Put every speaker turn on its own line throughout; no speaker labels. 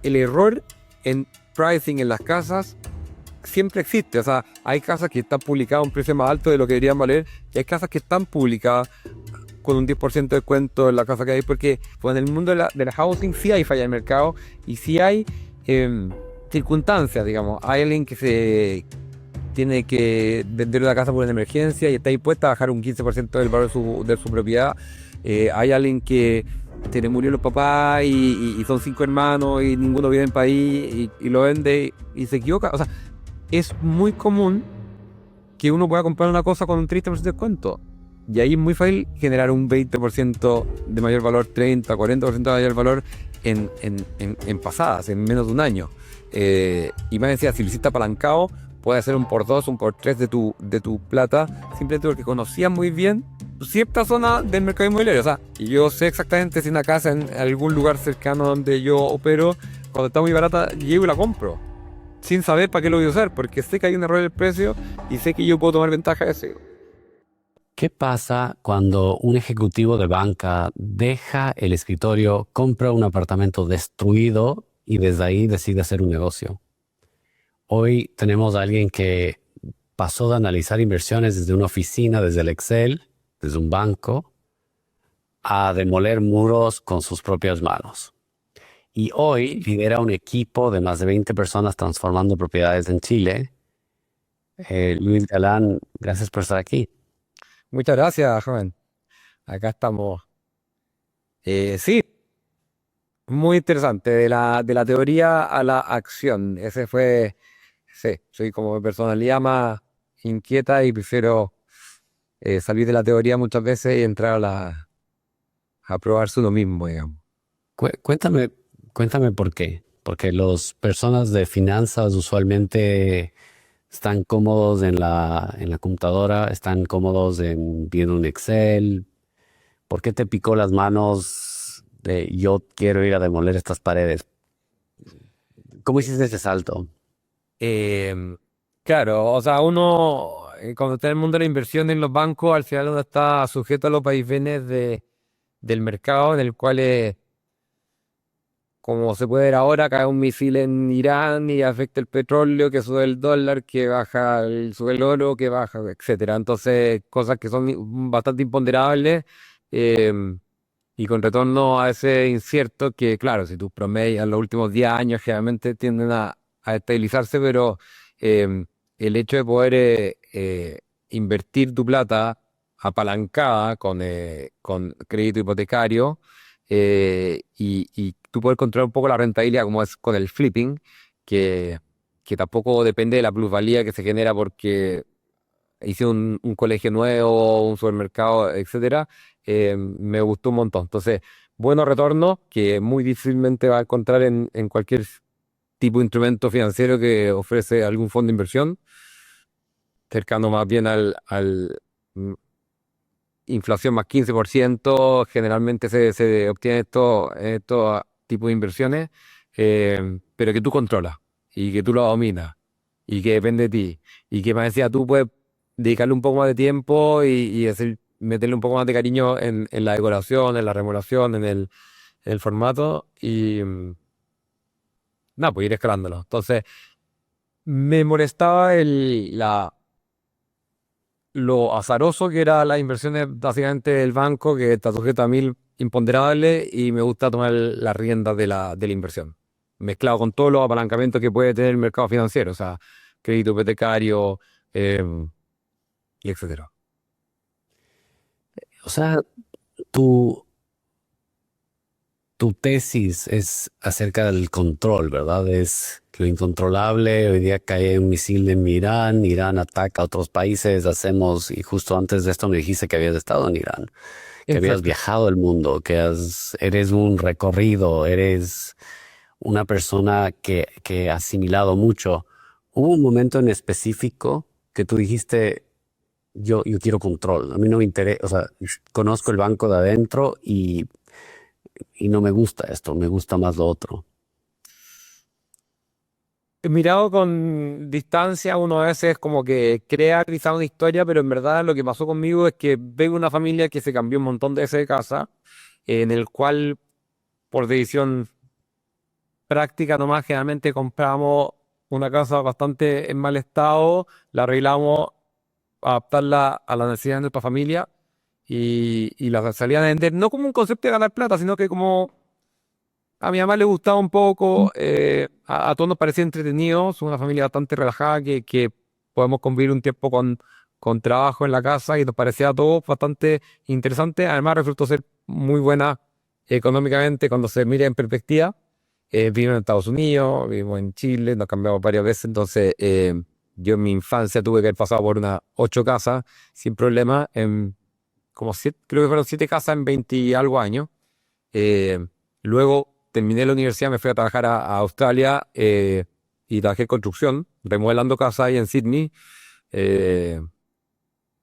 el error en pricing en las casas siempre existe. O sea, hay casas que están publicadas a un precio más alto de lo que deberían valer, y hay casas que están publicadas con un 10% de descuento en la casa que hay, porque pues, en el mundo de la housing sí hay falla de mercado y sí hay circunstancias, digamos. Hay alguien que se tiene que vender una casa por una emergencia y está dispuesta a bajar un 15% del valor de su propiedad. Hay alguien que se le murió los papás y son 5 hermanos y ninguno vive en el país y lo vende y se equivoca. O sea, es muy común que uno pueda comprar una cosa con un 30% de descuento. Y ahí es muy fácil generar un 20% de mayor valor, 30, 40% de mayor valor en pasadas, en menos de un año. Y me decía, si lo hiciste apalancado, puede ser un por 2, un por 3 de tu plata, simplemente porque conocías muy bien cierta zona del mercado inmobiliario. O sea, y yo sé exactamente si una casa en algún lugar cercano donde yo opero, cuando está muy barata, llego y la compro, sin saber para qué lo voy a usar, porque sé que hay un error en el precio y sé que yo puedo tomar ventaja de eso.
¿Qué pasa cuando un ejecutivo de banca deja el escritorio, compra un apartamento destruido y desde ahí decide hacer un negocio? Hoy tenemos a alguien que pasó de analizar inversiones desde una oficina, desde el Excel, desde un banco, a demoler muros con sus propias manos. Y hoy lidera un equipo de más de 20 personas transformando propiedades en Chile. Luis Galán, gracias por estar aquí.
Muchas gracias, joven. Acá estamos. Sí, muy interesante. De la teoría a la acción. Ese fue, sí, soy como personalidad más inquieta y prefiero salir de la teoría muchas veces y entrar a probarse uno mismo, digamos.
Cuéntame, cuéntame por qué. Porque las personas de finanzas usualmente están cómodos en la computadora, están cómodos en viendo un Excel. ¿Por qué te picó las manos de yo quiero ir a demoler estas paredes? ¿Cómo hiciste ese salto?
Eh, claro, o sea, uno, cuando está en el mundo de la inversión en los bancos, al final uno está sujeto a los vaivenes del mercado, en el cual como se puede ver ahora, cae un misil en Irán y afecta el petróleo, que sube el dólar, que baja sube el oro, que baja, etcétera. Entonces, cosas que son bastante imponderables eh, y con retorno a ese incierto, que claro, si tú promedias los últimos 10 años, generalmente tienden a estabilizarse, pero eh, el hecho de poder invertir tu plata apalancada con crédito hipotecario, y tú puedes controlar un poco la rentabilidad como es con el flipping, que, que tampoco depende de la plusvalía que se genera porque hice un colegio nuevo, un supermercado, etcétera. Me gustó un montón. Entonces, buenos retornos que muy difícilmente va a encontrar en cualquier tipo de instrumento financiero que ofrece algún fondo de inversión, cercano más bien al mm, inflación más 15%. Generalmente se obtiene estos tipos de inversiones, pero que tú controlas y que tú lo dominas y que depende de ti. Y que más decía, tú puedes dedicarle un poco más de tiempo y meterle un poco más de cariño en la decoración, en la remodelación, en el formato y nada, pues ir escalándolo. Entonces, me molestaba lo azaroso que era las inversiones básicamente del banco, que está sujeto a mil imponderables, y me gusta tomar las riendas de la inversión, mezclado con todos los apalancamientos que puede tener el mercado financiero, o sea, crédito hipotecario, eh, y etcétera.
O sea, tu, tu tesis es acerca del control, ¿verdad? Es lo incontrolable. Hoy día cae un misil en Irán, Irán ataca a otros países, hacemos, y justo antes de esto me dijiste que habías estado en Irán, que habías
Exacto.
viajado el mundo, eres un recorrido, eres una persona que ha asimilado mucho. ¿Hubo un momento en específico que tú dijiste, yo quiero control, a mí no me interesa, o sea, conozco el banco de adentro y no me gusta esto, me gusta más lo otro?
Mirado con distancia, uno a veces como que crea quizá una historia, pero en verdad lo que pasó conmigo es que veo una familia que se cambió un montón de veces de casa, en el cual por decisión práctica nomás. Generalmente compramos una casa bastante en mal estado, la arreglamos, adaptarla a las necesidades de nuestra familia y la salían a vender, no como un concepto de ganar plata, sino que como a mi mamá le gustaba un poco, a todos nos parecía entretenido, somos una familia bastante relajada que podemos convivir un tiempo con trabajo en la casa y nos parecía a todos bastante interesante. Además resultó ser muy buena económicamente cuando se mira en perspectiva. Vivimos en Estados Unidos, vivimos en Chile, nos cambiamos varias veces, entonces yo en mi infancia tuve que haber pasado por unas 8 casas sin problema, como siete, creo que fueron 7 casas en 20 y algo años. Eh, Luego terminé la universidad, me fui a trabajar a Australia y trabajé en construcción, remodelando casas ahí en Sydney. eh,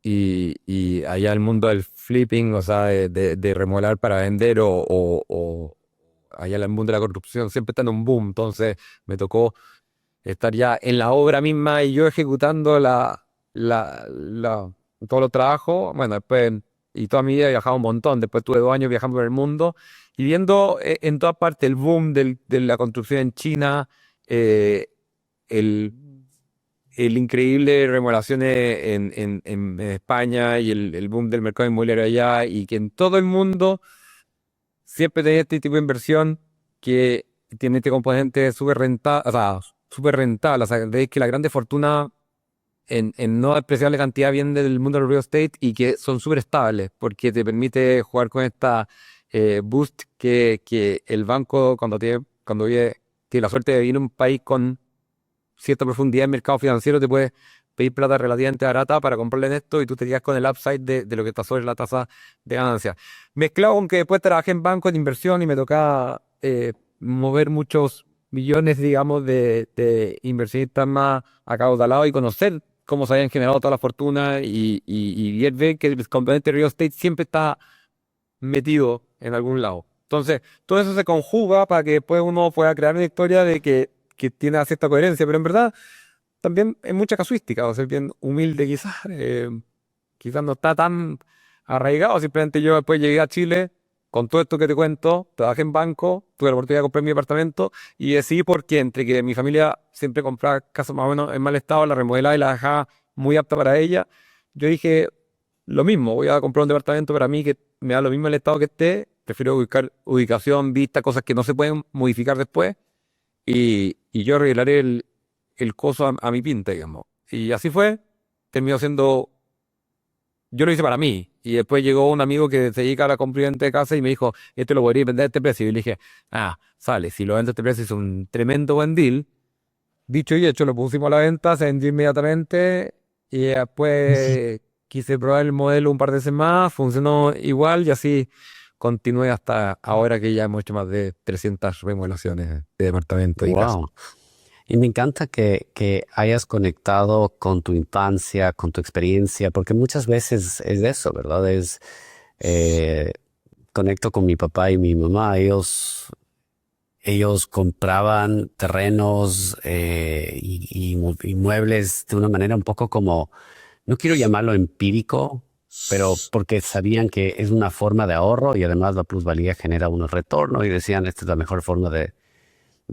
y allá el mundo del flipping, o sea, de remodelar para vender o allá el mundo de la construcción siempre está en un boom. Entonces me tocó estar ya en la obra misma y yo ejecutando todos los trabajos. Bueno, después, y toda mi vida he viajado un montón. Después tuve 2 años viajando por el mundo y viendo en todas partes el boom de la construcción en China, eh, el, el increíble remodelaciones en España y el boom del mercado inmobiliario allá, y que en todo el mundo siempre tenía este tipo de inversión que tiene este componente súper rentable, o sea, súper rentable. O sea, veis que la grande fortuna en no despreciable cantidad viene del mundo del real estate y que son súper estables porque te permite jugar con esta boost que el banco tiene la suerte de vivir en un país con cierta profundidad en mercado financiero, te puede pedir plata relativamente barata para comprarle en esto y tú te quedas con el upside de lo que está sobre la tasa de ganancia. Mezclado con que después trabajé en bancos de inversión y me tocaba mover muchos millones, digamos, de inversionistas más acaudalados y conocer cómo se habían generado toda la fortuna y ver que el componente real estate siempre está metido en algún lado. Entonces, todo eso se conjuga para que después uno pueda crear una historia que tiene cierta coherencia, pero en verdad también hay mucha casuística, o sea, bien humilde quizás, quizás no está tan arraigado. Simplemente yo después llegué a Chile con todo esto que te cuento, trabajé en banco, tuve la oportunidad de comprar mi apartamento y decidí por qué, entre que mi familia siempre compraba casas más o menos en mal estado, la remodelaba y la dejaba muy apta para ella. Yo dije, lo mismo, voy a comprar un departamento para mí que me da lo mismo el estado que esté, prefiero buscar ubicación, vista, cosas que no se pueden modificar después y yo arreglaré el coso a mi pinta, digamos. Y así fue, terminó siendo, yo lo hice para mí. Y después llegó un amigo que se dedica a la compra de casa y me dijo, este lo podría vender a este precio. Y le dije, sale, si lo vendo a este precio es un tremendo buen deal. Dicho y hecho, lo pusimos a la venta, se vendió inmediatamente y después quise probar el modelo un par de veces más, funcionó igual y así continué hasta ahora que ya hemos hecho más de 300 remodelaciones de departamentos y casas.
Wow. Y me encanta que hayas conectado con tu infancia, con tu experiencia, porque muchas veces es eso, ¿verdad? Eh, Conecto con mi papá y mi mamá. Ellos compraban terrenos y muebles de una manera un poco como, no quiero llamarlo empírico, pero porque sabían que es una forma de ahorro y además la plusvalía genera unos retornos y decían, esta es la mejor forma de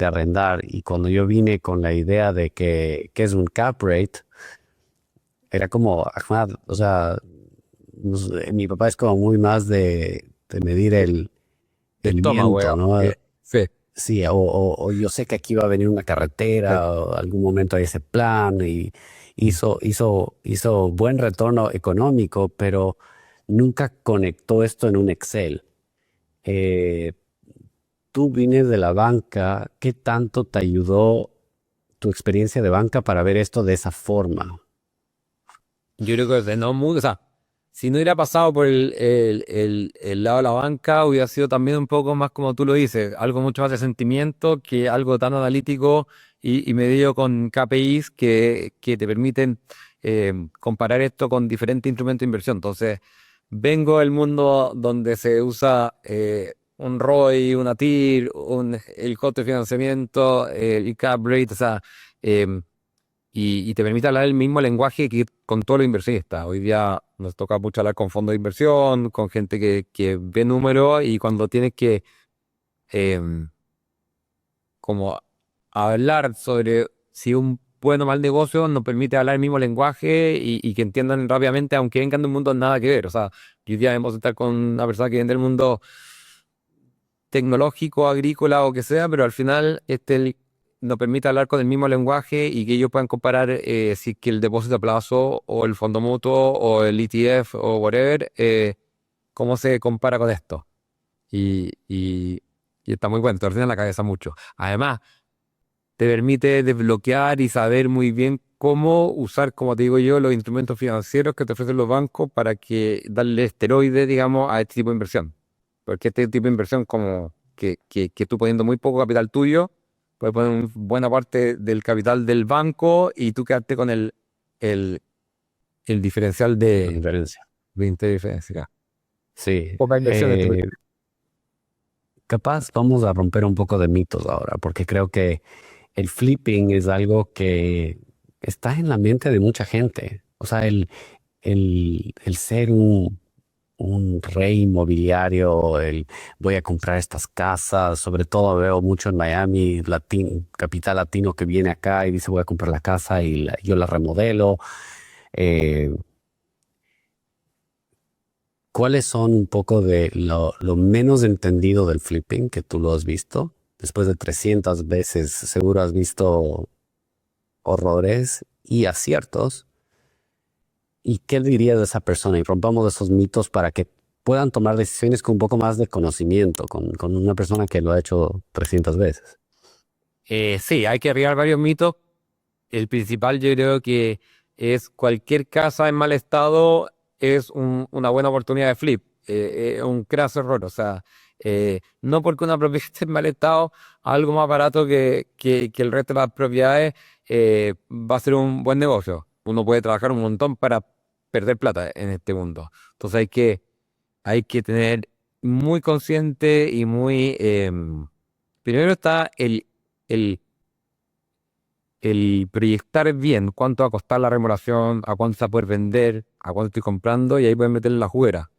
arrendar. Y cuando yo vine con la idea de que es un cap rate, era como, ajá, o sea, mi papá es como muy más de medir
De
el
estómago,
viento,
digamos.
¿no?
Sí.
Sí, o yo sé que aquí va a venir una
Sí.
carretera, o algún momento hay ese plan y hizo buen retorno económico, pero nunca conectó esto en un Excel. Eh, Tú vienes de la banca, ¿qué tanto te ayudó tu experiencia de banca para ver esto de esa forma?
Yo creo que de no muy, o sea, si no hubiera pasado por el lado de la banca, hubiera sido también un poco más como tú lo dices, algo mucho más de sentimiento que algo tan analítico y medido con KPIs que te permiten comparar esto con diferentes instrumentos de inversión. Entonces, vengo del mundo donde se usa un ROI, una TIR, el costo de financiamiento, el cap rate, o sea, em, y te permite hablar el mismo lenguaje que con todos los inversionistas. Hoy día nos toca mucho hablar con fondos de inversión, con gente que ve números y cuando tienes que eh, como hablar sobre si un buen o mal negocio nos permite hablar el mismo lenguaje y que entiendan rápidamente, aunque vengan de un mundo nada que ver. O sea, hoy día debemos estar con una persona que viene del mundo tecnológico, agrícola o que sea, pero al final nos permite hablar con el mismo lenguaje y que ellos puedan comparar si que el depósito a plazo o el fondo mutuo o el ETF o whatever, cómo se compara con esto. Y está muy bueno, te ordena la cabeza mucho. Además, te permite desbloquear y saber muy bien cómo usar, como te digo yo, los instrumentos financieros que te ofrecen los bancos para que darle esteroide, digamos, a este tipo de inversión. Porque este tipo de inversión, como que tú poniendo muy poco capital tuyo, puedes poner buena parte del capital del banco y tú quedarte con el, el diferencial
La diferencia.
de interés diferencial.
Sí.
Poca inversión este proyecto.
Capaz vamos a romper un poco de mitos ahora, porque creo que el flipping es algo que está en la mente de mucha gente. O sea, el ser un rey inmobiliario, el voy a comprar estas casas, sobre todo veo mucho en Miami, capital latino que viene acá y dice voy a comprar la casa y yo la remodelo. Eh, ¿Cuáles son un poco de lo menos entendido del flipping que tú lo has visto? Después de 300 veces, seguro has visto horrores y aciertos. ¿Y qué le dirías a esa persona? Y rompamos esos mitos para que puedan tomar decisiones con un poco más de conocimiento, con una persona que lo ha hecho 300 veces.
Sí, hay que arribar varios mitos. El principal yo creo que es cualquier casa en mal estado es una buena oportunidad de flip. Es un craso error. O sea, no porque una propiedad esté en mal estado, algo más barato que el resto de las propiedades va a ser un buen negocio. Uno puede trabajar un montón para perder plata en este mundo. Entonces hay que tener muy consciente y muy... primero está el el proyectar bien cuánto va a costar la remodelación, a cuánto se va a poder vender, a cuánto estoy comprando y ahí pueden meterle la juguera.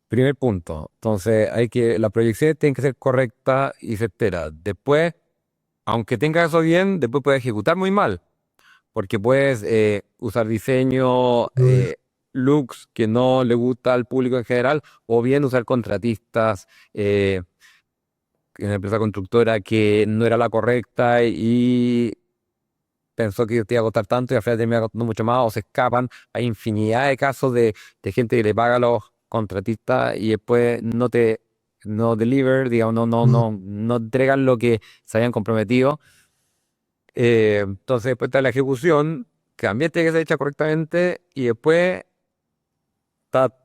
Primer punto. Entonces, la proyección tiene que ser correcta y certera. Después, aunque tenga eso bien, después puedes ejecutar muy mal, porque puedes usar diseño, looks que no le gusta al público en general, o bien usar contratistas, en la empresa constructora que no era la correcta y pensó que te iba a costar tanto y al final termina costando mucho más o se escapan. Hay infinidad de casos de gente que le paga a los contratistas y después no deliver, digamos, no entregan lo que se habían comprometido. Entonces después está la ejecución, que también tiene que ser hecha correctamente y después está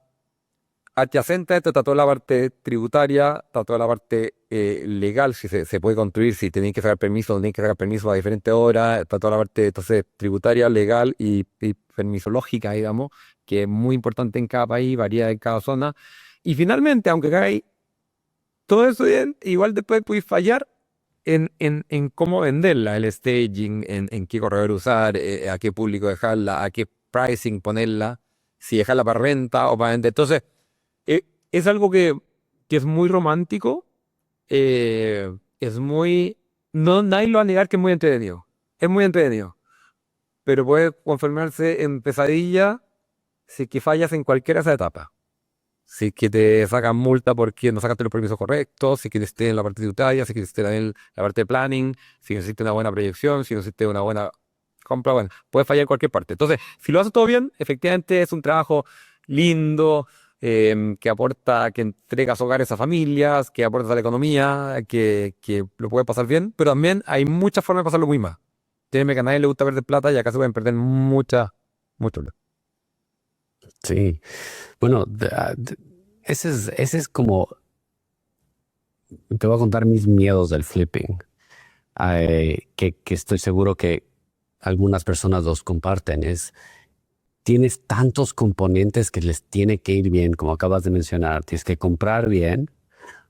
adyacente a esto, está toda la parte tributaria, está toda la parte legal, si se puede construir, si tenéis que sacar permiso, no tenéis que sacar permiso a diferentes horas, está toda la parte entonces tributaria, legal y permisológica, digamos, que es muy importante en cada país, varía en cada zona. Y finalmente, aunque hagáis todo eso bien, igual después podéis fallar en cómo venderla, el staging, en qué corredor usar, a qué público dejarla, a qué pricing ponerla, si dejarla para renta o para vender. Entonces, es algo que es muy romántico, es muy... No, nadie lo va a negar que es muy entretenido. Es muy entretenido, pero puede transformarse en pesadilla si es que fallas en cualquiera de esas etapas. Si es que te sacan multa porque no sacaste los permisos correctos, si es que esté en la parte tributaria, si es que esté en la parte de planning, si no existe una buena proyección, si no existe una buena compra, bueno, puede fallar en cualquier parte. Entonces, si lo haces todo bien, efectivamente es un trabajo lindo, que aporta, que entrega hogares a familias, que aporta a la economía, que lo puede pasar bien, pero también hay muchas formas de pasarlo muy mal. Créeme que a nadie le gusta perder plata y acá se pueden perder mucho plata.
Sí. Bueno, ese es como, te voy a contar mis miedos del flipping, que estoy seguro que algunas personas los comparten. Tienes tantos componentes que les tiene que ir bien, como acabas de mencionar. Tienes que comprar bien,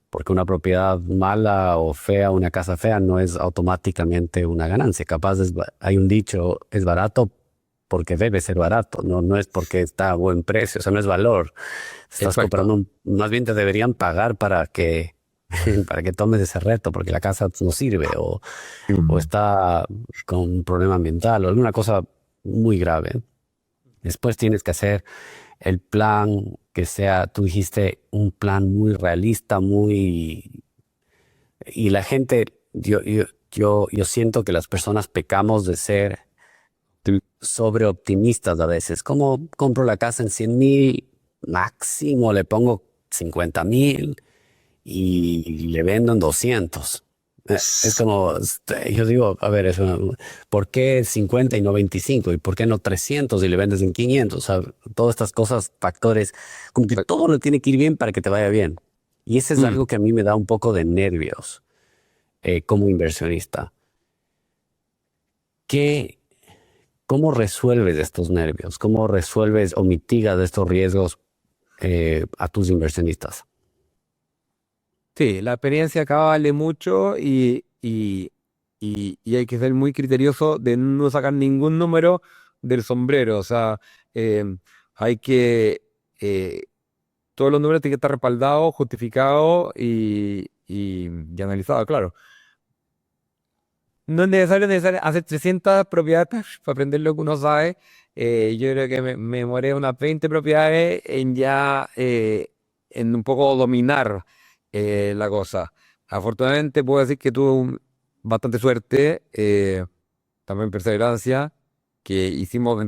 porque una propiedad mala o fea, una casa fea, no es automáticamente una ganancia. Capaz hay un dicho, es barato porque debe ser barato, no es porque está a buen precio, o sea, no es valor. Estás
Exacto.
comprando, más bien te deberían pagar para que para que tomes ese reto, porque la casa no sirve o está con un problema ambiental o alguna cosa muy grave. Después tienes que hacer el plan que sea, tú dijiste, un plan muy realista, muy... Y la gente, yo siento que las personas pecamos de ser sobreoptimistas a veces. ¿Cómo compro la casa en 100,000? Máximo le pongo 50,000 y le vendo en 200. Es como, yo digo, a ver, ¿por qué 50 y no 25? ¿Y por qué no 300 y le vendes en 500? O sea, todas estas cosas, factores, como que todo le tiene que ir bien para que te vaya bien. Y ese es
Mm.
algo que a mí me da un poco de nervios como inversionista. ¿Qué, ¿Cómo resuelves estos nervios? ¿Cómo resuelves o mitigas estos riesgos a tus inversionistas?
Sí, la experiencia acá vale mucho y hay que ser muy criterioso de no sacar ningún número del sombrero. O sea, eh, hay que, eh, todos los números tienen que estar respaldados, justificados y analizados, claro. No es necesario hacer 300 propiedades para aprender lo que uno sabe. Yo creo que me demoré unas 20 propiedades en ya, en un poco dominar la cosa. Afortunadamente puedo decir que tuve bastante suerte, también perseverancia, que hicimos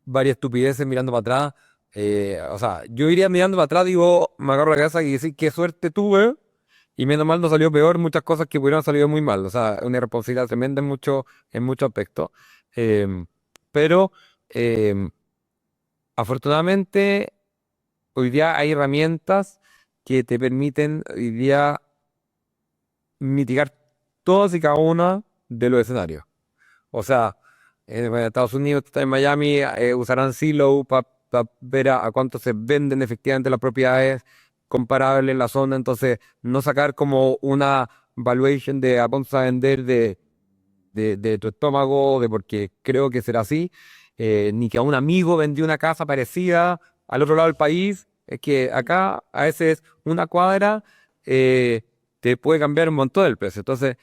varias estupideces mirando para atrás. O sea, yo iría mirando para atrás, digo, me agarro la cabeza y decir qué suerte tuve. Y menos mal no salió peor muchas cosas que pudieron salir muy mal. O sea, una irresponsabilidad tremenda en muchos aspectos. Em, pero em, afortunadamente hoy día hay herramientas que te permiten hoy día mitigar todas y cada una de los escenarios. O sea, en Estados Unidos, en Miami, usarán Zillow para ver a cuánto se venden efectivamente las propiedades comparables en la zona. Entonces, no sacar como una valuation de a cuánto se va a vender de tu estómago, de porque creo que será así, ni que a un amigo vendió una casa parecida al otro lado del país. Es que acá a veces una cuadra te puede cambiar un montón el precio. Entonces,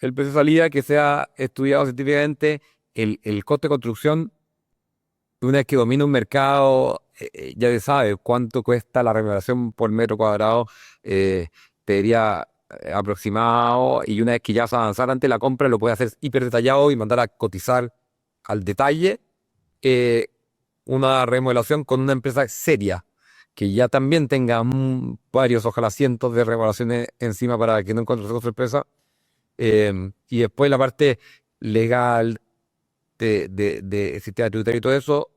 el precio de salida que sea estudiado científicamente, el coste de construcción, una vez que domina un mercado, ya se sabe cuánto cuesta la remodelación por metro cuadrado, te diría aproximado, y una vez que ya vas a avanzar ante la compra, lo puedes hacer hiper detallado y mandar a cotizar al detalle eh, una remodelación con una empresa seria, que ya también tenga varios, ojalá cientos de remodelaciones encima para que no encuentres otra sorpresa. Y después la parte legal de sistema tributario y todo eso,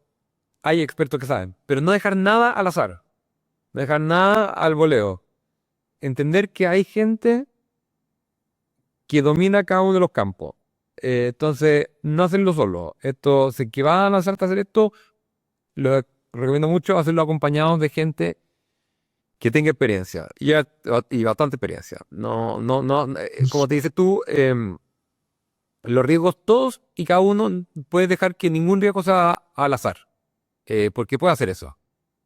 hay expertos que saben, pero no dejar nada al azar, no dejar nada al voleo. Entender que hay gente que domina cada uno de los campos. Entonces, no hacerlo solo. Esto, si que van a lanzarte a hacer esto, lo recomiendo mucho hacerlo acompañados de gente que tenga experiencia y bastante experiencia. Como te dices tú, los riesgos todos y cada uno puede dejar que ningún riesgo sea al azar, porque puede hacer eso.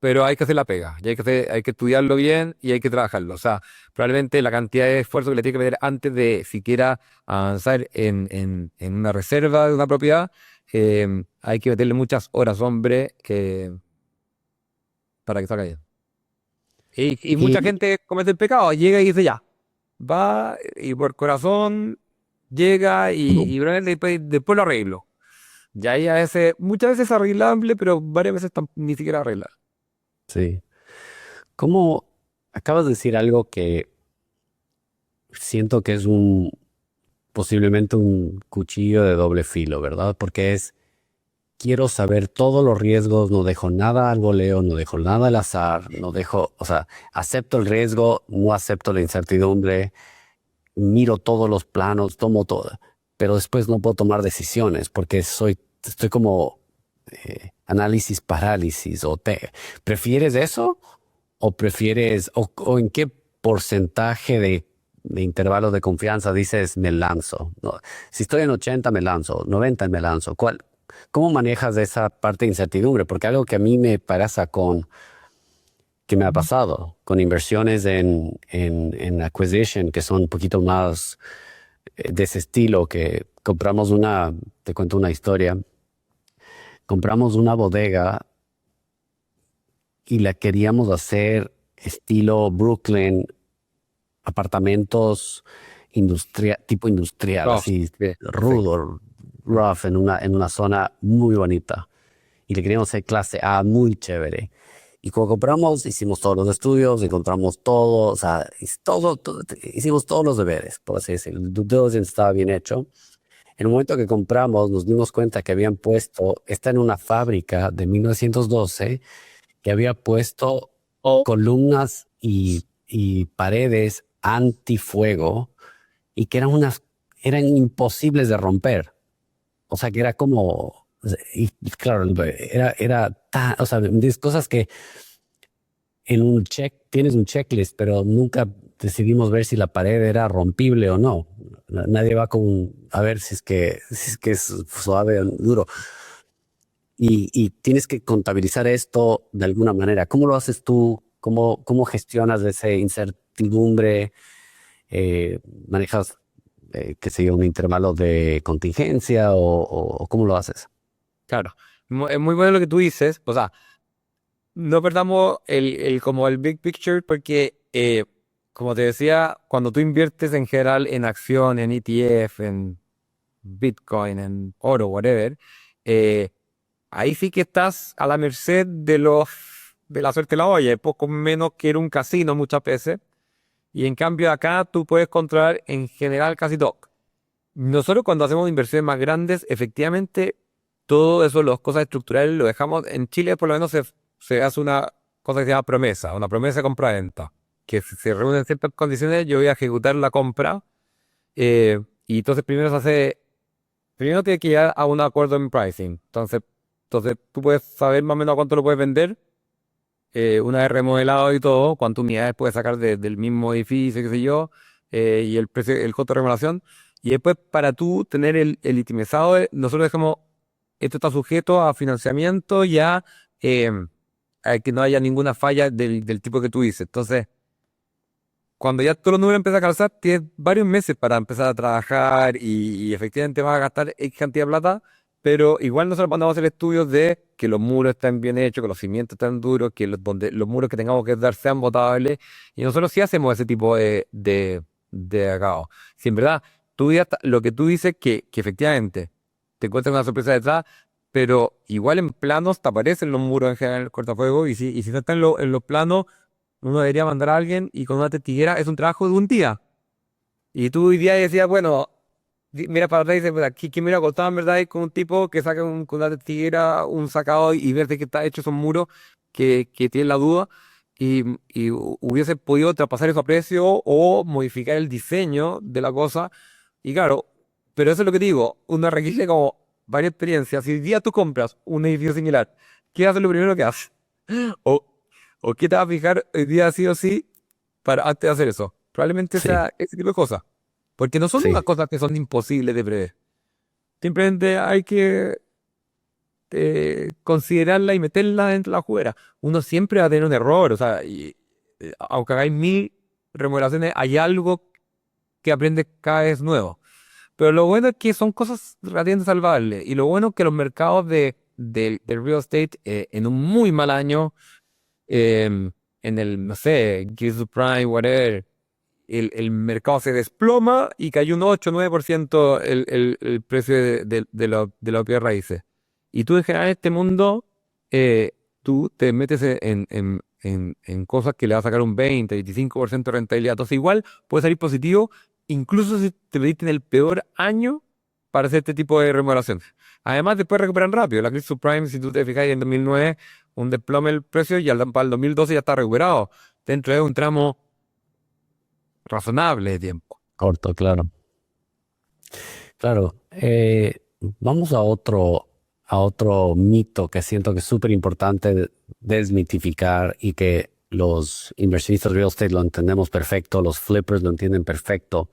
Pero hay que hacer la pega, y hay que estudiarlo bien y hay que trabajarlo. O sea, probablemente la cantidad de esfuerzo que le tiene que meter antes de siquiera avanzar en una reserva de una propiedad, hay que meterle muchas horas, hombre, para que salga bien. Y mucha
Y,
gente comete el pecado, llega y dice ya, va y por corazón llega y probablemente después lo arreglo. Ya ahí a veces, muchas veces es arreglable, pero varias veces ni siquiera arreglar.
sí. ¿Cómo acabas de decir algo que siento que es posiblemente un cuchillo de doble filo, ¿verdad? Porque quiero saber todos los riesgos, no dejo nada al voleo, no dejo nada al azar, no dejo, o sea, acepto el riesgo, no acepto la incertidumbre, miro todos los planos, tomo todo, pero después no puedo tomar decisiones porque estoy como análisis parálisis ¿prefieres eso? ¿O prefieres, o en qué porcentaje de intervalo de confianza dices me lanzo? No, si estoy en 80 me lanzo, 90 me lanzo. ¿Cómo manejas esa parte de incertidumbre? Porque algo que a mí me pasa que me ha pasado con inversiones en acquisition que son un poquito más de ese estilo, que compramos te cuento una historia, compramos una bodega y la queríamos hacer estilo Brooklyn, apartamentos tipo industrial,
Oh,
así
sí, sí.
rudo, rough, en una zona muy bonita. Y le queríamos hacer clase A, muy chévere. Y cuando compramos, hicimos todos los estudios, encontramos todo, o sea, hicimos todos los deberes, por así decirlo. El due diligence estaba bien hecho. En el momento que compramos, nos dimos cuenta que habían puesto, está en una fábrica de 1912, que había puesto
Oh,
columnas y paredes antifuego y que eran imposibles de romper. O sea, que era como, y claro, o sea, cosas que tienes un checklist, pero nunca decidimos ver si la pared era rompible o no. Nadie va a ver si es que es suave o duro. Y tienes que contabilizar esto de alguna manera. ¿Cómo lo haces tú? ¿Cómo gestionas esa incertidumbre? ¿Manejas, qué sé yo, un intervalo de contingencia o cómo lo haces?
claro. Es muy bueno lo que tú dices. O sea, no perdamos como el big picture porque, como te decía, cuando tú inviertes en general en acción, en ETF, en Bitcoin, en oro, whatever, eh, ahí sí que estás a la merced de la suerte de la olla, es poco menos que ir a un casino muchas veces. Y en cambio acá tú puedes controlar en general casi todo. Nosotros cuando hacemos inversiones más grandes, efectivamente, todo eso, las cosas estructurales, lo dejamos en Chile, por lo menos se hace una cosa que se llama promesa, una promesa de compra-venta, que si se reúnen ciertas condiciones, yo voy a ejecutar la compra, y entonces primero tiene que llegar a un acuerdo en pricing. Entonces tú puedes saber más o menos a cuánto lo puedes vender, una vez remodelado y todo, cuántas unidades puedes sacar del mismo edificio, qué sé yo, y el precio, el costo de remodelación. Y después, para tú tener el itemizado, nosotros dejamos, esto está sujeto a financiamiento ya, a que no haya ninguna falla del tipo que tú dices. Entonces, cuando ya todos los números empiezan a calzar, tienes varios meses para empezar a trabajar y efectivamente vas a gastar X cantidad de plata, pero igual nosotros mandamos a hacer estudios de que los muros estén bien hechos, que los cimientos estén duros, que los muros que tengamos que dar sean botables, y nosotros sí hacemos ese tipo de acabado. Si en verdad lo que tú dices que efectivamente te encuentras una sorpresa detrás, pero igual en planos te aparecen los muros en general en el cortafuegos, y si no están en los planos, uno debería mandar a alguien y con una testiguera es un trabajo de un día. Y tú hoy día decías, bueno, mira para atrás y dices, "Puta, ¿qué me hubiera costado en verdad ir con un tipo que saca con una testiguera un sacado y ver de qué está hecho esos muros que tienen la duda y hubiese podido traspasar eso a precio o modificar el diseño de la cosa? Y claro, pero eso es lo que te digo, uno requiere como varias experiencias. Si hoy día tú compras un edificio similar, ¿qué haces lo primero que haces? ¿O, o qué te vas a fijar hoy día sí o sí para antes de hacer eso? Probablemente
Sí,
sea ese tipo de cosas. Porque no son unas
sí,
cosas que son imposibles de prever. Simplemente hay que considerarla y meterla dentro de la juguera. Uno siempre va a tener un error. O sea, aunque hagáis mil remodelaciones, hay algo que aprendes cada vez nuevo. Pero lo bueno es que son cosas relativamente salvables. Y lo bueno es que los mercados del real estate, en un muy mal año, em, en el, no sé, Gives Prime, whatever, el mercado se desploma y cayó un 8 o 9% el precio de la propiedad raíces. Y tú en general en este mundo, tú te metes en cosas que le vas a sacar un 20, 25% de rentabilidad. Entonces igual puede salir positivo, incluso si te metiste en el peor año para hacer este tipo de remodelaciones. Además, después recuperan rápido. La crisis subprime, si tú te fijas, en 2009, un desplome del precio y para el 2012 ya está recuperado. Dentro de un tramo razonable de tiempo.
corto, claro. Claro, vamos a otro mito que siento que es súper importante desmitificar y que los inversionistas real estate lo entendemos perfecto, los flippers lo entienden perfecto,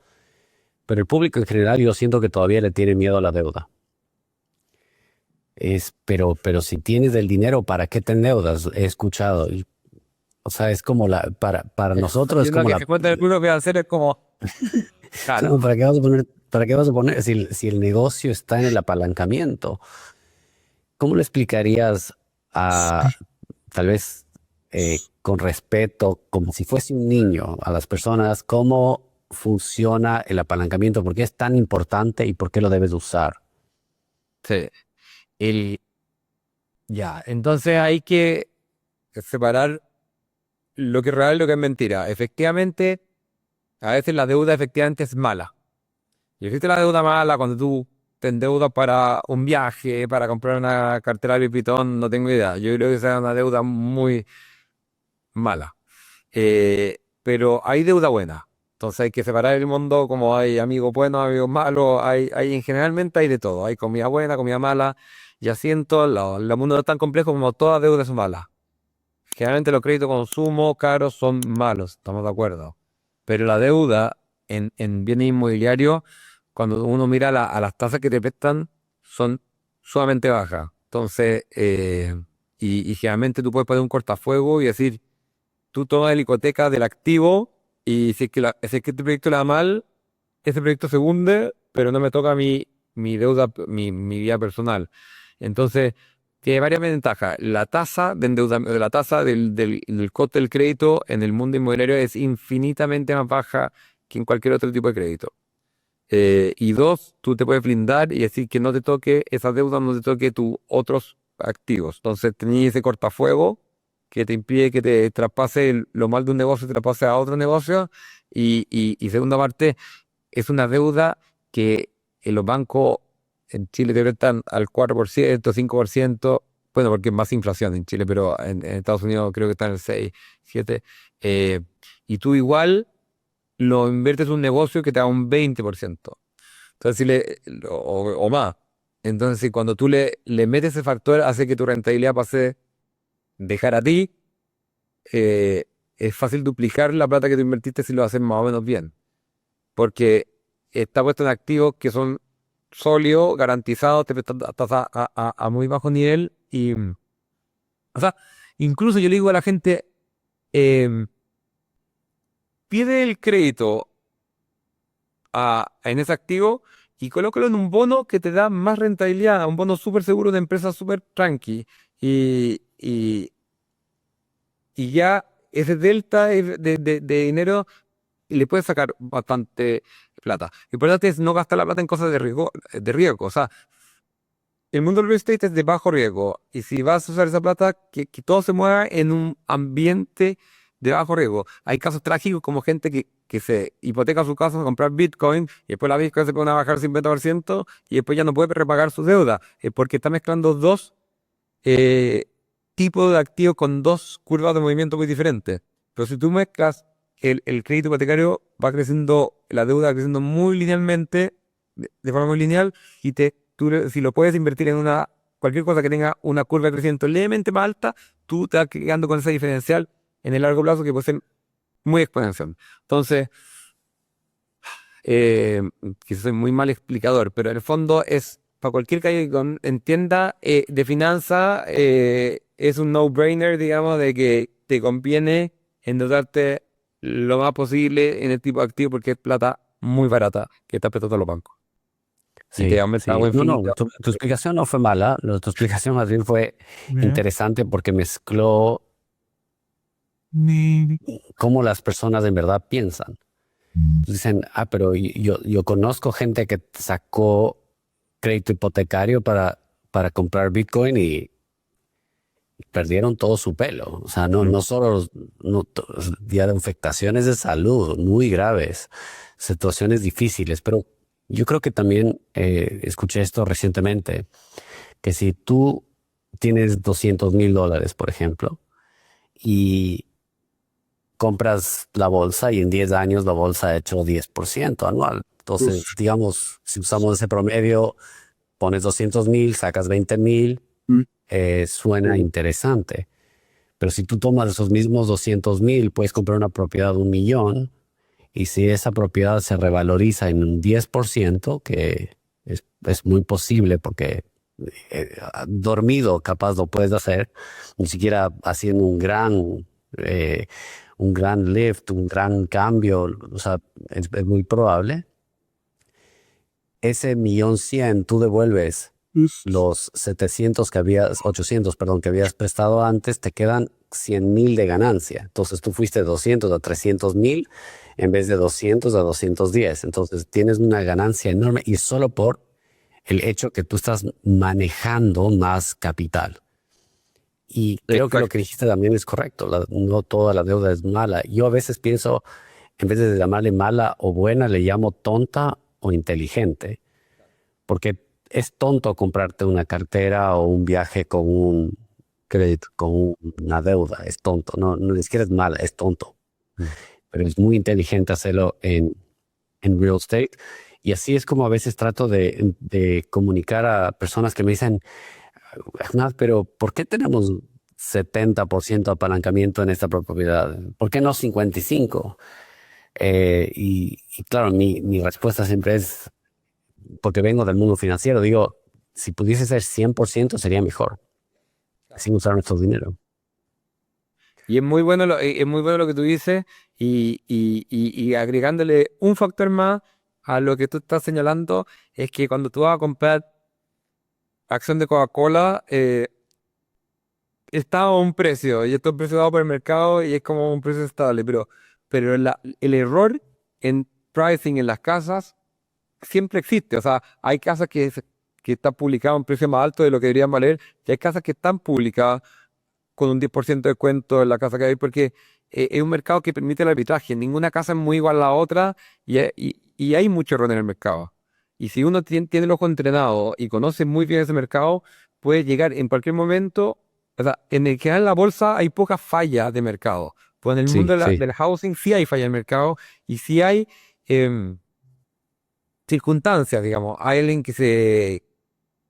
pero el público en general yo siento que todavía le tiene miedo a la deuda. Pero si tienes el dinero, ¿para qué te endeudas? He escuchado. O sea, es como para nosotros es
Y lo
como
que
la,
se cuenta en el libro que va a hacer es como,
no,
claro,
¿para qué vas a poner, si el negocio está en el apalancamiento? ¿Cómo le explicarías a, tal vez con respeto, como si fuese un niño, a las personas cómo funciona el apalancamiento? ¿Por qué es tan importante y por qué lo debes usar?
sí. El, ya, entonces hay que separar lo que es real y lo que es mentira. Efectivamente, a veces la deuda efectivamente es mala. Y existe la deuda mala cuando tú te endeudas para un viaje, para comprar una cartera de Louis Vuitton, no tengo idea. Yo creo que esa es una deuda muy mala. Pero hay deuda buena. Entonces hay que separar el mundo como hay amigos buenos, amigos malos, generalmente hay de todo. Hay comida buena, comida mala, y así en todos lados. El mundo no es tan complejo como toda deuda es mala. Generalmente los créditos de consumo caros son malos, estamos de acuerdo. Pero la deuda en bienes inmobiliarios, cuando uno mira a las tasas que te prestan, son sumamente bajas. Entonces, y generalmente tú puedes poner un cortafuego y decir, tú tomas la hipoteca del activo y si es que este proyecto le da mal, ese proyecto se hunde, pero no me toca mi deuda, mi vida personal. Entonces, tiene varias ventajas. La tasa de endeudamiento, la tasa del coste del crédito en el mundo inmobiliario es infinitamente más baja que en cualquier otro tipo de crédito. Y dos, tú te puedes blindar y decir que no te toque esa deuda, no te toque tus otros activos. Entonces, tenías ese cortafuego que te impide que te traspase lo mal de un negocio, te traspase a otro negocio. Y segunda parte, es una deuda que en los bancos en Chile te prestan al 4%, 5%, bueno, porque es más inflación en Chile, pero en Estados Unidos creo que está en el 6, 7. eh, y tú igual lo inviertes en un negocio que te da un 20%. Entonces, o más. Entonces, si cuando tú le metes ese factor, hace que tu rentabilidad pase dejar a ti, eh, es fácil duplicar la plata que tú invertiste si lo haces más o menos bien. Porque está puesto en activos que son sólidos, garantizados, te prestan tasas a muy bajo nivel. O sea, incluso yo le digo a la gente, em, pide el crédito en ese activo y colócalo en un bono que te da más rentabilidad, un bono súper seguro de empresa súper tranqui. Y, y, y ya ese delta de dinero le puedes sacar bastante plata. Lo importante es no gastar la plata en cosas de riesgo. O sea, el mundo del real estate es de bajo riesgo. Y si vas a usar esa plata, que todo se mueva en un ambiente de bajo riesgo. Hay casos trágicos como gente que se hipoteca su casa a comprar Bitcoin y después la Bitcoin se pone a bajar 50% y después ya no puede repagar su deuda. Porque está mezclando dos eh, tipos de activos con dos curvas de movimiento muy diferentes. Pero si tú mezclas el crédito hipotecario, va creciendo, la deuda va creciendo muy linealmente, de forma muy lineal, y si lo puedes invertir en cualquier cosa que tenga una curva de crecimiento levemente más alta, tú te vas quedando con esa diferencial en el largo plazo que puede ser muy exponencial. Entonces, eh, quizás soy muy mal explicador, pero en el fondo es para cualquier que entienda de finanzas, es un no-brainer, digamos, de que te conviene endeudarte lo más posible en el tipo de activo porque es plata muy barata que está prestando a los bancos y te
Sí,
aumenta
sí.
agua
No, no,
infinita.
tu explicación no fue mala. Tu explicación más bien fue
Ya.
interesante porque mezcló cómo las personas en verdad piensan. Dicen, pero yo conozco gente que sacó crédito hipotecario para comprar Bitcoin y perdieron todo su pelo. O sea, no solo ya de afectaciones de salud muy graves, situaciones difíciles, pero yo creo que también escuché esto recientemente, que si tú tienes $200,000, por ejemplo, y compras la bolsa y en 10 años la bolsa ha hecho 10% anual. Entonces,
Uf.
digamos, si usamos ese promedio, pones 200,000, sacas 20,000, suena
Mm.
interesante. Pero si tú tomas esos mismos 200,000, puedes comprar una propiedad de 1,000,000 y si esa propiedad se revaloriza en un 10%, que es muy posible porque dormido capaz lo puedes hacer, ni siquiera haciendo un gran un gran lift, un gran cambio, o sea, es muy probable. Ese 1.100.000 tú devuelves los 800, perdón, que habías prestado antes, te quedan 100.000 de ganancia. Entonces tú fuiste de 200 a 300.000 en vez de 200 a 210. Entonces tienes una ganancia enorme y solo por el hecho que tú estás manejando más capital. Y creo que lo que dijiste también es correcto. No toda la deuda es mala. Yo a veces pienso, en vez de llamarle mala o buena, le llamo tonta o inteligente. Porque es tonto comprarte una cartera o un viaje con un crédito, con una deuda. Es tonto. No, no ni siquiera es mala, es tonto. Pero es muy inteligente hacerlo en real estate. Y así es como a veces trato de comunicar a personas que me dicen, "Ahmad, pero ¿por qué tenemos 70% apalancamiento en esta propiedad? ¿Por qué no 55%?" Y claro, mi respuesta siempre es, porque vengo del mundo financiero, digo, si pudiese ser 100% sería mejor, sin usar nuestro dinero.
Y es muy bueno lo que tú dices y agregándole un factor más a lo que tú estás señalando, es que cuando tú vas a comprar acción de Coca-Cola, está a un precio y esto es precio dado por el mercado y es como un precio estable, pero el error en pricing en las casas siempre existe. O sea, hay casas que están publicadas a un precio más alto de lo que deberían valer y hay casas que están publicadas con un 10% de descuento en la casa que hay, porque es un mercado que permite el arbitraje. Ninguna casa es muy igual a la otra y hay mucho error en el mercado. Y si uno tiene el ojo entrenado y conoce muy bien ese mercado, puede llegar en cualquier momento. O sea, en el que en la bolsa hay pocas fallas de mercado. Pues en el mundo
Sí, sí.
del housing sí hay falla de mercado y sí hay em, circunstancias, digamos. Hay alguien que se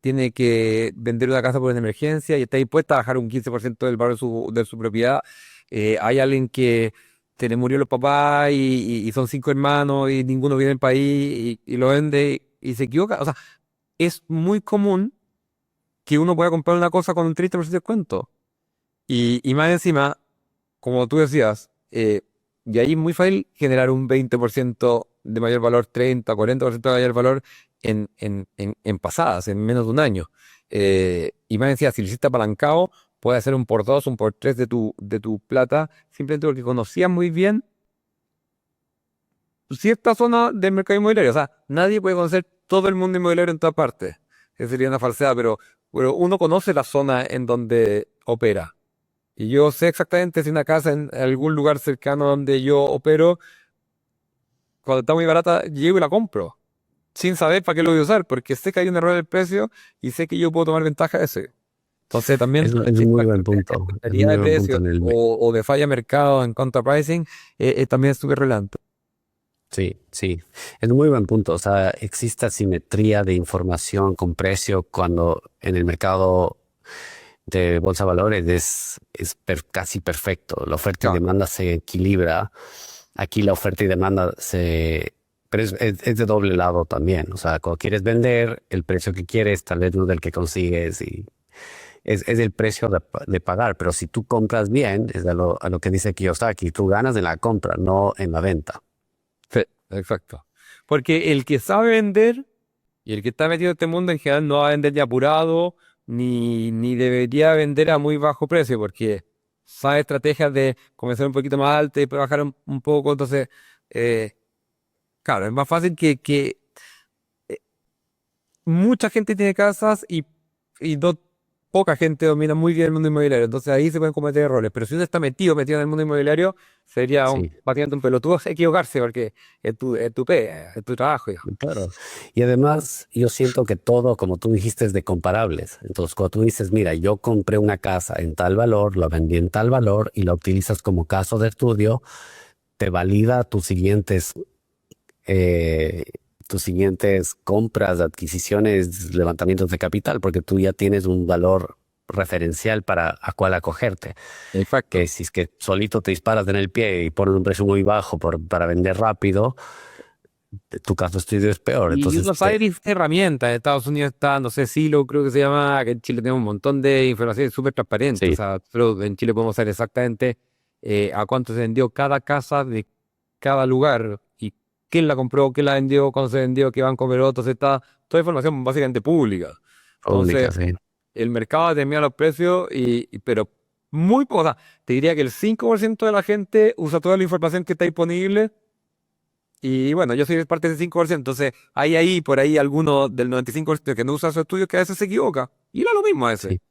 tiene que vender una casa por una emergencia y está dispuesta a bajar un 15% del valor de su propiedad. Hay alguien que se le murió los papás y son cinco hermanos y ninguno vive en el país y lo vende y se equivoca. O sea, es muy común que uno pueda comprar una cosa con un 30% de descuento. Y más encima, como tú decías, y ahí es muy fácil generar un 20% de mayor valor, 30, 40% de mayor valor en pasadas, en menos de un año. Y más encima, si lo hiciste apalancado, puede hacer un por dos, un por tres de tu plata, simplemente porque conocías muy bien cierta zona del mercado inmobiliario. O sea, nadie puede conocer todo el mundo inmobiliario en todas partes. Eso sería una falsedad, pero uno conoce la zona en donde opera. Y yo sé exactamente si una casa en algún lugar cercano donde yo opero, cuando está muy barata, llego y la compro. Sin saber para qué lo voy a usar, porque sé que hay un error en el precio y sé que yo puedo tomar ventaja de ese. Entonces también
Es un
el
muy
factor
buen
de
punto. Es un
expectativa
muy
de
buen punto
precio
en el...
o de falla de mercado en cuanto a pricing también es súper relevante.
Sí, sí, es un muy buen punto. O sea, existe asimetría de información con precio cuando en el mercado de bolsa de valores casi perfecto. La oferta y
Claro.
demanda se equilibra. Aquí la oferta y demanda Pero es de doble lado también. O sea, cuando quieres vender, el precio que quieres tal vez no es el que consigues y es el precio de pagar. Pero si tú compras bien, es a lo que dice Kiyosaki, tú ganas en la compra, no en la venta.
Sí, exacto. Porque el que sabe vender y el que está metido en este mundo en general no va a vender ni apurado, ni debería vender a muy bajo precio, porque sabe estrategias de comenzar un poquito más alto y después bajar un poco. Entonces, eh, claro, es más fácil que mucha gente tiene casas y poca gente domina muy bien el mundo inmobiliario. Entonces ahí se pueden cometer errores. Pero si uno está metido en el mundo inmobiliario, sería
Sí.
básicamente un pelotudo equivocarse porque es tu pega, es tu trabajo, hijo.
Claro. Y además, yo siento que todo, como tú dijiste, es de comparables. Entonces, cuando tú dices, mira, yo compré una casa en tal valor, la vendí en tal valor y la utilizas como caso de estudio, te valida eh, tus siguientes compras, adquisiciones, levantamientos de capital, porque tú ya tienes un valor referencial para a cuál acogerte. Que
Exacto.
si es que solito te disparas en el pie y pones un precio muy bajo para vender rápido, tu caso de estudio es peor.
Y
Entonces,
uno sabe de herramientas. En Estados Unidos está, no sé, Silo, creo que se llama. Que en Chile tenemos un montón de información súper transparente. O
sí.
sea, pero en Chile podemos saber exactamente. a cuánto se vendió cada casa de cada lugar y quién la compró, quién la vendió, cuándo se vendió, qué banco operó. Entonces está toda información básicamente pública. Entonces,
Pública, sí.
el mercado determina los precios, pero muy poco. O sea, te diría que el 5% de la gente usa toda la información que está disponible. Y bueno, yo soy parte de ese 5%. Entonces, hay ahí, por ahí, alguno del 95% que no usa su estudio que a veces se equivoca. Y era lo mismo a ese.
Sí, sí,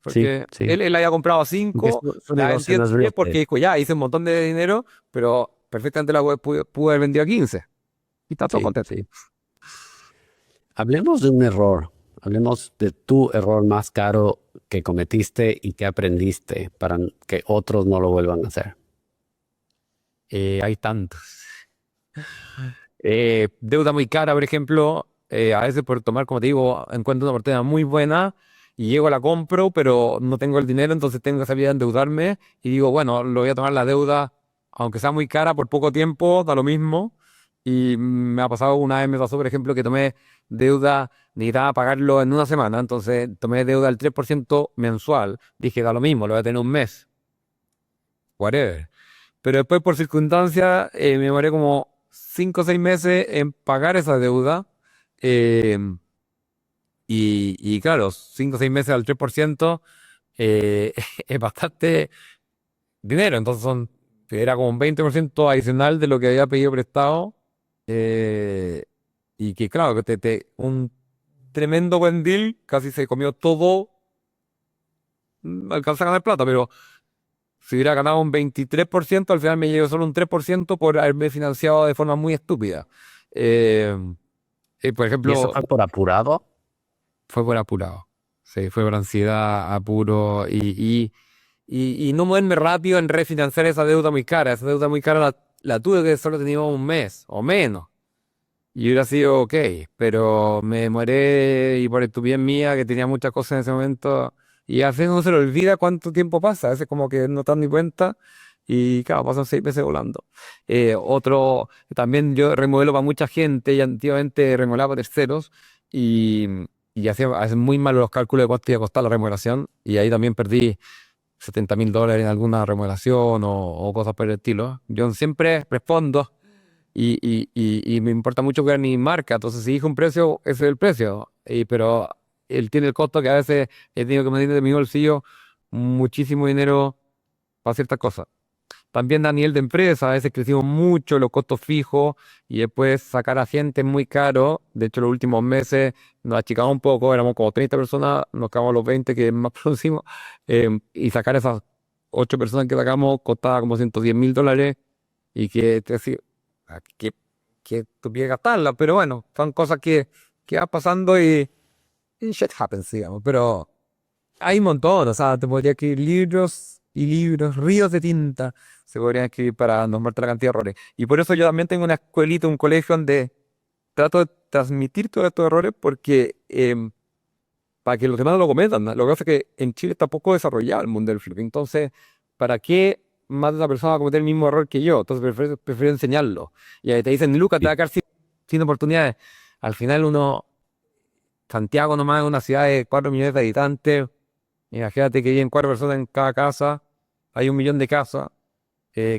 Porque
sí.
él había comprado a
Porque
5,
su
la
negocio
vendió a
no es real
10
estate.
porque dijo, ya, hice un montón de dinero, pero perfectamente la web pudo haber vendido a 15. Y está todo
Sí,
contento.
sí. Hablemos de un error. Hablemos de tu error más caro que cometiste y que aprendiste para que otros no lo vuelvan a hacer.
Hay tantos. Deuda muy cara, por ejemplo, a veces por tomar, como te digo, encuentro una oportunidad muy buena y llego, la compro, pero no tengo el dinero, entonces tengo esa vida de endeudarme y digo, bueno, lo voy a tomar la deuda, aunque sea muy cara, por poco tiempo, da lo mismo. Y me ha pasado, una vez me pasó, por ejemplo, que tomé deuda, necesitaba pagarlo en una semana, entonces tomé deuda al 3% mensual. Dije, da lo mismo, lo voy a tener un mes, whatever. Pero después, por circunstancias, me demoré como 5 o 6 meses en pagar esa deuda. eh, y claro, 5 o 6 meses al 3% es bastante dinero. Entonces era como un 20% adicional de lo que había pedido prestado. eh, y que claro, que un tremendo buen deal, casi se comió todo. Alcanza a ganar plata, pero si hubiera ganado un 23%, al final me llegó solo un 3% por haberme financiado de forma muy estúpida. Eh, por
¿Y eso
ejemplo,
fue por apurado?
fue por apurado. Sí, fue por ansiedad, apuro y no moverme rápido en refinanciar esa deuda muy cara. Esa deuda muy cara la tuve que solo tenía un mes o menos. Y hubiera sido ok, pero me demoré y por estupidez mía, que tenía muchas cosas en ese momento. Y a veces no se le olvida cuánto tiempo pasa, a veces como que no te das ni cuenta. Y claro, pasan 6 meses volando. También yo remodelo para mucha gente y antiguamente remodelaba para terceros y, y hacen muy mal los cálculos de cuánto iba a costar la remodelación. Y ahí también perdí $70,000 en alguna remodelación o cosas por el estilo. Yo siempre respondo y me importa mucho cuidar mi marca. Entonces, si dijo un precio, ese es el precio. Pero él tiene el costo que a veces he tenido que meter de mi bolsillo muchísimo dinero para ciertas cosas. También a nivel de empresa, a veces crecimos mucho los costos fijos y después sacar a gente es muy caro. De hecho, los últimos meses nos achicamos un poco, éramos como 30 personas, nos quedamos los 20 que más producimos. Y sacar esas 8 personas que sacamos costaba como $110,000 y que tuviera que gastarla. Pero bueno, son cosas que van pasando y shit happens, digamos. Pero hay un montón, o sea, te podría escribir libros y libros, ríos de tinta se podrían escribir para nombrarte la cantidad de errores. Y por eso yo también tengo una escuelita, un colegio donde trato de transmitir todos estos errores porque para que los demás no lo cometan, ¿no? Lo que pasa es que en Chile está poco desarrollado el mundo del flipping. Entonces, ¿para qué más de una persona va a cometer el mismo error que yo? Entonces prefiero enseñarlo. Y ahí te dicen, Lucas, te va
Sí.
a quedar sin oportunidades. Al final Santiago nomás es una ciudad de 4 millones de habitantes. Imagínate que viven 4 personas en cada casa, hay 1 millón de casas,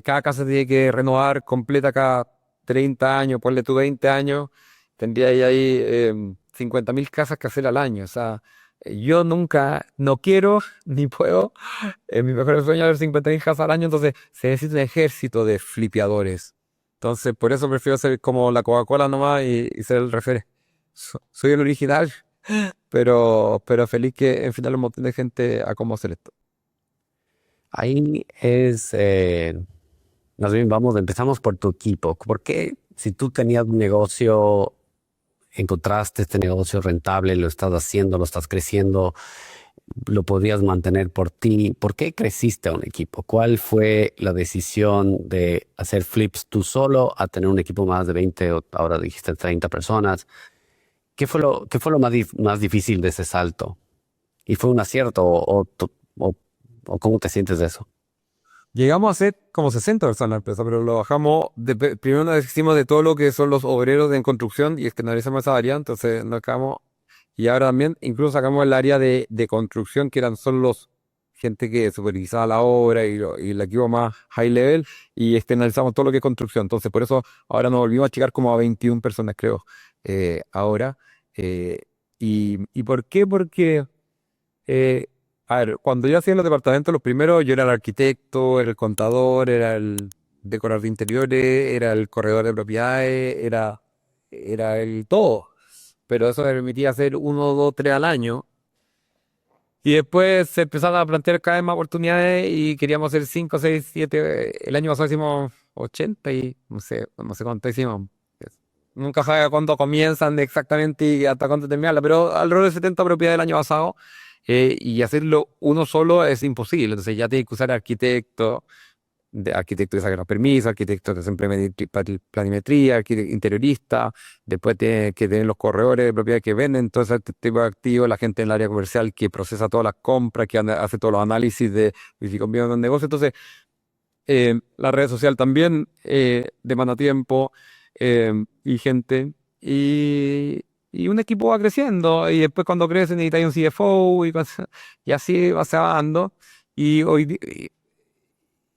cada casa tiene que renovar completa cada 30 años, ponle tú 20 años, tendría ahí 50.000 casas que hacer al año. O sea, yo nunca, no quiero ni puedo, mi mejor sueño es ver 50.000 casas al año, entonces se necesita un ejército de flipeadores. Entonces, por eso prefiero ser como la Coca-Cola nomás y ser el referente. Soy el original, pero feliz que en final un montón de gente a cómo hacer esto.
Ahí es, más bien vamos, empezamos por tu equipo. ¿Por qué si tú tenías un negocio, encontraste este negocio rentable, lo estás haciendo, lo estás creciendo, lo podías mantener por ti? ¿Por qué creciste a un equipo? ¿Cuál fue la decisión de hacer flips tú solo a tener un equipo más de 20 o ahora dijiste 30 personas? Qué fue lo más difícil de ese salto? ¿Y fue un acierto o- o cómo te sientes de eso?
Llegamos a ser como 60 personas en la empresa, pero lo bajamos. Primero nos hicimos de todo lo que son los obreros en construcción y externalizamos esa área, entonces nos quedamos. Y ahora también incluso sacamos el área de construcción, que eran solo los gente que supervisaba la obra y el equipo más high level y externalizamos todo lo que es construcción. Entonces, por eso ahora nos volvimos a achicar como a 21 personas, creo, ahora. Eh, ¿Y por qué? Porque, eh, a ver, cuando yo hacía en los departamentos, los primeros, yo era el arquitecto, era el contador, era el decorador de interiores, era el corredor de propiedades, era el todo. Pero eso me permitía hacer uno, dos, tres al año. Y después se empezaron a plantear cada vez más oportunidades y queríamos hacer 5 6 7. El año pasado hicimos 80 y no sé cuánto hicimos. Nunca sabe cuándo comienzan exactamente y hasta cuándo terminan, pero alrededor de 70 propiedades el año pasado. Y hacerlo uno solo es imposible. Entonces ya tienes que usar arquitecto, de arquitecto que saque los permisos, arquitecto que hace planimetría, interiorista, después tiene que tener los corredores de propiedad que venden todo ese tipo de activos, la gente en el área comercial que procesa todas las compras, que hace todos los análisis de si conviene o no el negocio. Entonces, la red social también demanda tiempo y gente. Y un equipo va creciendo y después cuando crece necesita un CFO y así se va dando. Y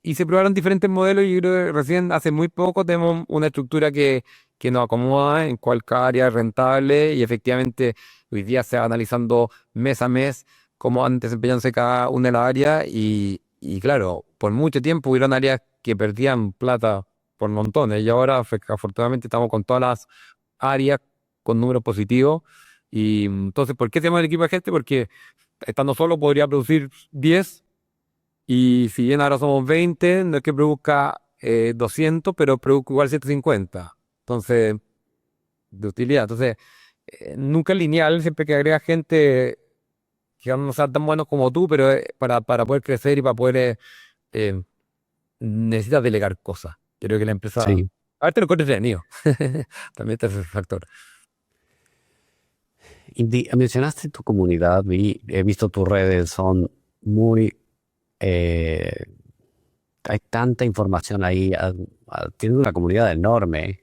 y se probaron diferentes modelos y yo creo que recién hace muy poco tenemos una estructura que nos acomoda en cuál cada área es rentable y efectivamente hoy día se va analizando mes a mes cómo han desempeñándose cada una de las áreas y claro, por mucho tiempo hubieron áreas que perdían plata por montones y ahora afortunadamente estamos con todas las áreas con números positivos y entonces, ¿por qué tenemos el equipo de gente? Porque estando solo podría producir 10 y si bien ahora somos 20 no es que produzca 200, pero produzco igual 150. Entonces, de utilidad. Entonces, nunca es lineal, siempre que agrega gente que no sea tan buenos como tú, pero para poder crecer y para poder, eh, necesitas delegar cosas. Yo creo que la empresa,
Sí.
a ver, te lo encuentro entretenido. También está ese factor.
Mencionaste tu comunidad, he visto tus redes, son muy... eh, hay tanta información ahí, tienes una comunidad enorme.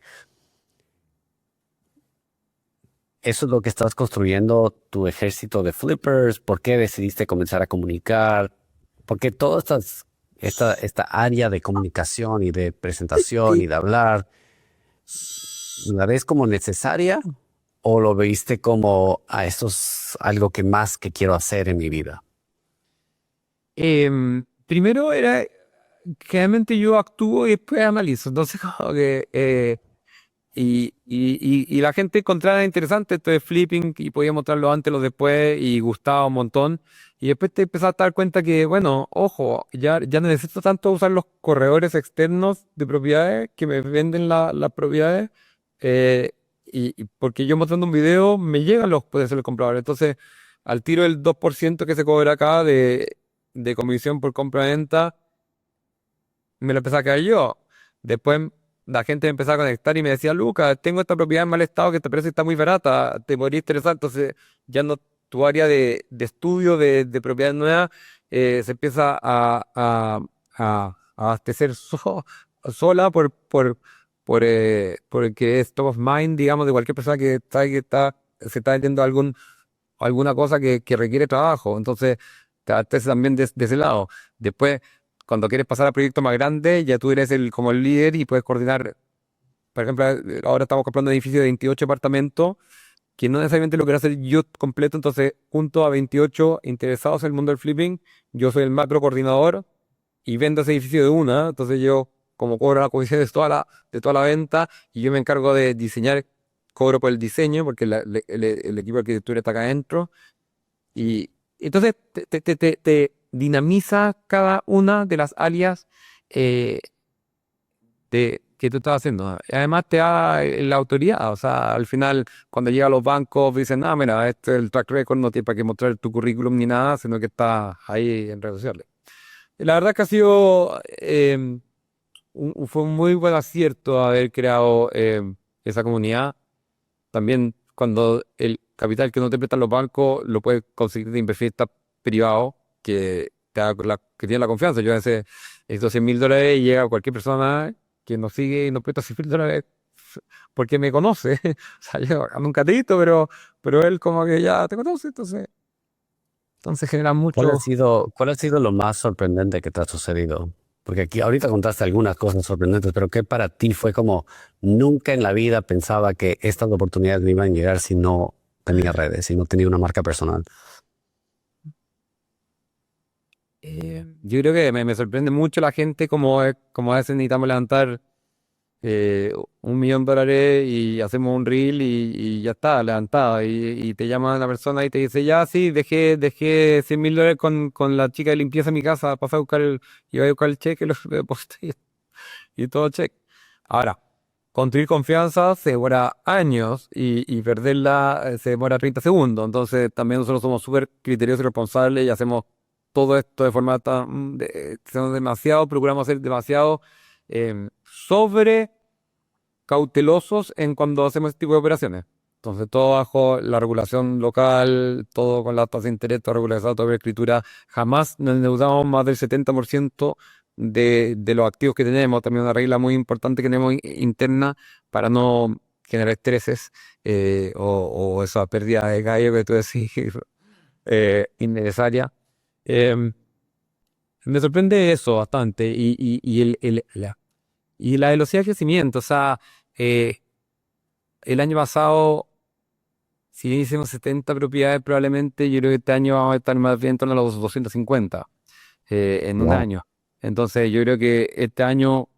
¿Eso es lo que estás construyendo, tu ejército de flippers? ¿Por qué decidiste comenzar a comunicar? Porque toda esta área de comunicación y de presentación
Y,
y de hablar, ¿la ves como necesaria o lo viste como, esto es algo que más que quiero hacer en mi vida?
primero era, generalmente yo actúo y después analizo. Entonces, como que y la gente encontraba interesante esto de flipping y podía mostrarlo antes, lo después y gustaba un montón. Y después te empezás a dar cuenta que, bueno, ojo, ya no necesito tanto usar los corredores externos de propiedades que me venden las propiedades. Y porque yo mostrando un video me llegan los potenciales compradores. Entonces, al tiro el 2% que se cobra acá de comisión por compra-venta me lo empecé a quedar yo. Después la gente me empezó a conectar y me decía, Lucas, tengo esta propiedad en mal estado que te parece que está muy barata, te podría interesar. Entonces ya no, tu área de estudio de propiedades nuevas se empieza a abastecer sola porque es top of mind, digamos, de cualquier persona que se está vendiendo alguna cosa que requiere trabajo. Entonces, te abastece también de ese lado. Después, cuando quieres pasar a proyectos más grandes, ya tú eres como el líder y puedes coordinar. Por ejemplo, ahora estamos comprando un edificio de 28 apartamentos que no necesariamente lo quiero hacer yo completo, entonces junto a 28 interesados en el mundo del flipping, yo soy el macro coordinador y vendo ese edificio de una, entonces yo como cobro la comisión de toda la venta y yo me encargo de diseñar, cobro por el diseño porque el equipo de arquitectura está acá adentro y entonces te dinamiza cada una de las áreas eh, que tú estás haciendo. Y además te da la autoridad. O sea, al final, cuando llega a los bancos, dicen, ah, mira, este es el track record, no tienes para qué mostrar tu currículum ni nada, sino que está ahí en redes sociales. Y la verdad que ha sido, fue un muy buen acierto haber creado esa comunidad. También cuando el capital que no te prestan los bancos lo puedes conseguir de inversionistas privados que tienen la confianza. Yo a veces estos $100.000 y llega cualquier persona que nos sigue y nos presta $100.000 porque me conoce. O sea, yo nunca te he visto, pero él como que ya te conoce. Entonces, Entonces genera
¿Cuál ha
mucho.
sido lo más sorprendente que te ha sucedido? Porque aquí ahorita contaste algunas cosas sorprendentes, pero ¿qué para ti fue como nunca en la vida pensaba que estas oportunidades me iban a llegar si no tenía redes, si no tenía una marca personal?
Yo creo que me sorprende mucho la gente como a veces necesitamos levantar eh, $1 millón y hacemos un reel y ya está, levantado. Y te llama la persona y te dice, ya sí, dejé $100.000 con la chica de limpieza en mi casa, pasé a buscar iba a buscar el cheque, lo deposité y todo check. Ahora, construir confianza se demora años y perderla se demora 30 segundos. Entonces, también nosotros somos súper criteriosos y responsables y hacemos todo esto de forma somos demasiado, procuramos ser demasiado sobre cautelosos en cuando hacemos este tipo de operaciones. Entonces, todo bajo la regulación local, todo con la tasa de interés, todo regularizado, toda escritura. Jamás nos endeudamos más del 70% de los activos que tenemos. También una regla muy importante que tenemos interna para no generar estreses o esa pérdida de gallo que tú decís innecesaria. Eh, Me sorprende eso bastante y la velocidad de crecimiento. O sea, eh, el año pasado, si bien hicimos 70 propiedades, probablemente yo creo que este año vamos a estar más bien en torno a los 250 en un
Wow.
año. Entonces, yo creo que este año,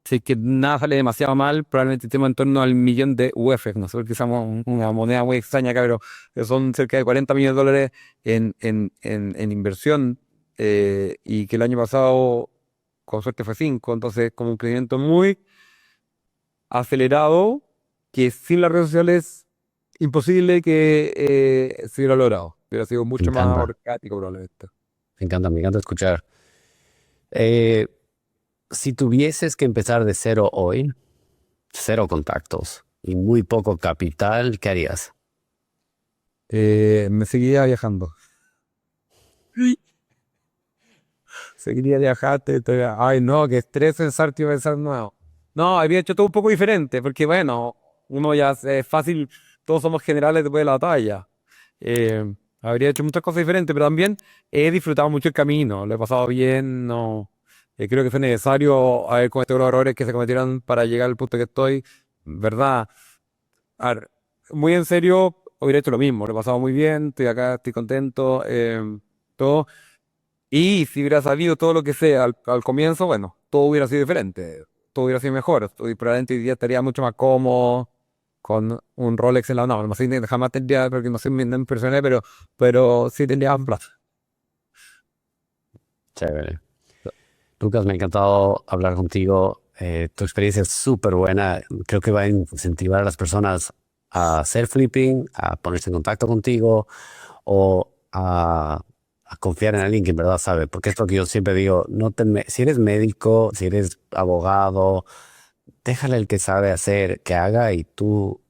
si es que nada sale demasiado mal, probablemente estemos en torno al millón de UF. Nosotros que usamos una moneda muy extraña acá, pero que son cerca de $40 millones en inversión y que el año pasado, con suerte, fue 5. Entonces, como un crecimiento muy acelerado que sin las redes sociales imposible que se hubiera logrado. Hubiera sido
Me
mucho más
encanta,
orgánico probablemente.
me encanta escuchar. Eh, si tuvieses que empezar de cero hoy, cero contactos y muy poco capital, ¿qué harías?
Me seguiría viajando. Sí. Seguiría viajando. Ay, no, qué estrés pensar que iba a pensar nuevo. No, había hecho todo un poco diferente, porque bueno, uno ya es fácil, todos somos generales después de la batalla. Habría hecho muchas cosas diferentes, pero también he disfrutado mucho el camino, lo he pasado bien, no. Creo que fue necesario haber cometido los errores que se cometieron para llegar al punto que estoy, ¿verdad? A ver, muy en serio, hubiera hecho lo mismo, lo he pasado muy bien, estoy acá, estoy contento, todo. Y si hubiera sabido todo lo que sé al comienzo, bueno, todo hubiera sido diferente, todo hubiera sido mejor. Y probablemente hoy día estaría mucho más cómodo con un Rolex en la mano. No sé, jamás tendría, porque no soy mi impresionante, pero sí tendría más plata.
Chévere. Lucas, me ha encantado hablar contigo. Tu experiencia es súper buena. Creo que va a incentivar a las personas a hacer flipping, a ponerse en contacto contigo o a confiar en alguien que en verdad sabe. Porque es lo que yo siempre digo, si eres médico, si eres abogado, déjale al que sabe hacer que haga y tú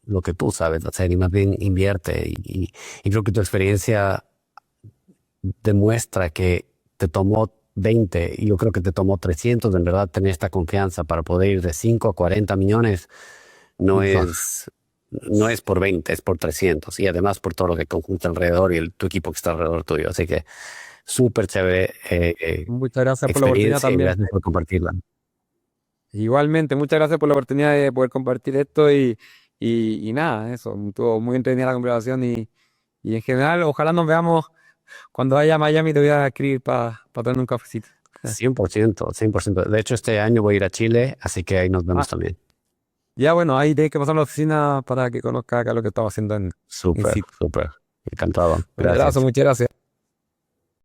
lo que tú sabes hacer y más bien invierte. Y creo que tu experiencia demuestra que te tomó 20 y yo creo que te tomó 300 en verdad tener esta confianza para poder ir de 5 a 40 millones no
Exacto.
es por 20, es por 300 y además por todo lo que conjunta alrededor y tu equipo que está alrededor tuyo. Así que súper chévere
Muchas gracias por la oportunidad
experiencia y
también.
gracias por compartirla.
Igualmente, muchas gracias por la oportunidad de poder compartir esto y nada, eso, estuvo muy entretenida la conversación y en general, ojalá nos veamos cuando vaya a Miami, te voy a escribir para tener un cafecito.
100%, 100%. De hecho, este año voy a ir a Chile, así que ahí nos vemos
Ah,
también.
ya bueno, ahí tienes que pasar a la oficina para que conozca acá lo que estaba haciendo en
Súper,
sitio.
súper. Encantado.
Un abrazo,
Gracias.
muchas gracias.